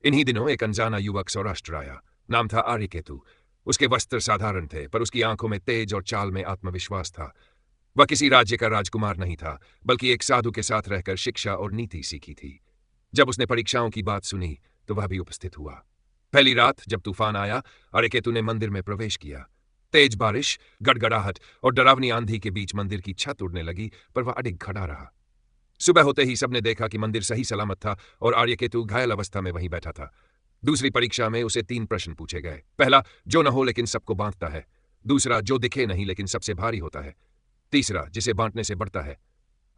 इन्हीं दिनों एक अनजाना युवक सौराष्ट्र आया। नाम था आर्यकेतु। उसके वस्त्र साधारण थे, पर उसकी आंखों में तेज और चाल में आत्मविश्वास था। वह किसी राज्य का राजकुमार नहीं था, बल्कि एक साधु के साथ रहकर शिक्षा और नीति सीखी थी। जब उसने परीक्षाओं की बात सुनी, तो वह भी उपस्थित हुआ। पहली रात जब तूफान आया, आर्यकेतु ने मंदिर में प्रवेश किया। तेज बारिश, गड़गड़ाहट और डरावनी आंधी के बीच मंदिर की छत उड़ने लगी, पर वह अडिग खड़ा रहा। सुबह होते ही सबने देखा कि मंदिर सही सलामत था और आर्यकेतु घायल अवस्था में वहीं बैठा था। दूसरी परीक्षा में उसे 3 प्रश्न पूछे गए। पहला, जो न हो लेकिन सबको बांटता है। दूसरा, जो दिखे नहीं लेकिन सबसे भारी होता है। तीसरा, जिसे बांटने से बढ़ता है।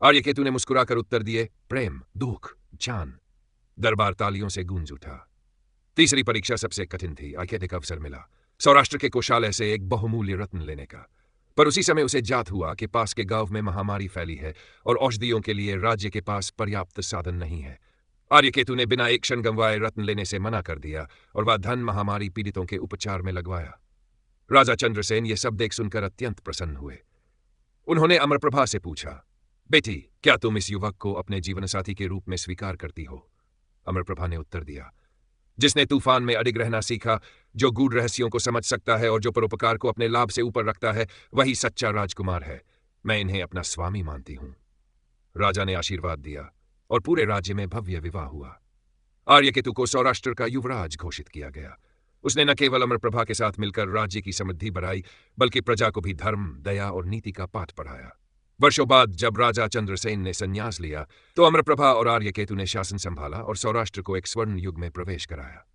आर्यकेतु ने मुस्कुराकर उत्तर दिए, प्रेम, दुख, ज्ञान। दरबार तालियों से गूंज उठा। तीसरी परीक्षा सबसे कठिन थी। आर्यकेतु अवसर मिला सौराष्ट्र के कोषालय से एक बहुमूल्य रत्न लेने का। पर उसी समय उसे ज्ञात हुआ कि पास के गांव में महामारी फैली है और औषधियों के लिए राज्य के पास पर्याप्त साधन नहीं है। आर्यकेतु ने बिना एक क्षण गंवाए रत्न लेने से मना कर दिया और वह धन महामारी पीड़ितों के उपचार में लगवाया। राजा चंद्रसेन ये सब देख सुनकर अत्यंत प्रसन्न हुए। उन्होंने अमरप्रभा से पूछा, बेटी, क्या तुम इस युवक को अपने जीवनसाथी के रूप में स्वीकार करती हो? अमरप्रभा ने उत्तर दिया, जिसने तूफान में अडिग रहना सीखा, जो गूढ़ रहस्यों को समझ सकता है और जो परोपकार को अपने लाभ से ऊपर रखता है, वही सच्चा राजकुमार है। मैं इन्हें अपना स्वामी मानती हूं। राजा ने आशीर्वाद दिया और पूरे राज्य में भव्य विवाह हुआ। आर्यकेतु को सौराष्ट्र का युवराज घोषित किया गया। उसने न केवल अमरप्रभा के साथ मिलकर राज्य की समृद्धि बढ़ाई, बल्कि प्रजा को भी धर्म, दया और नीति का पाठ पढ़ाया। वर्षों बाद जब राजा चंद्रसेन ने संन्यास लिया, तो अमरप्रभा और आर्यकेतु ने शासन संभाला और सौराष्ट्र को एक स्वर्ण युग में प्रवेश कराया।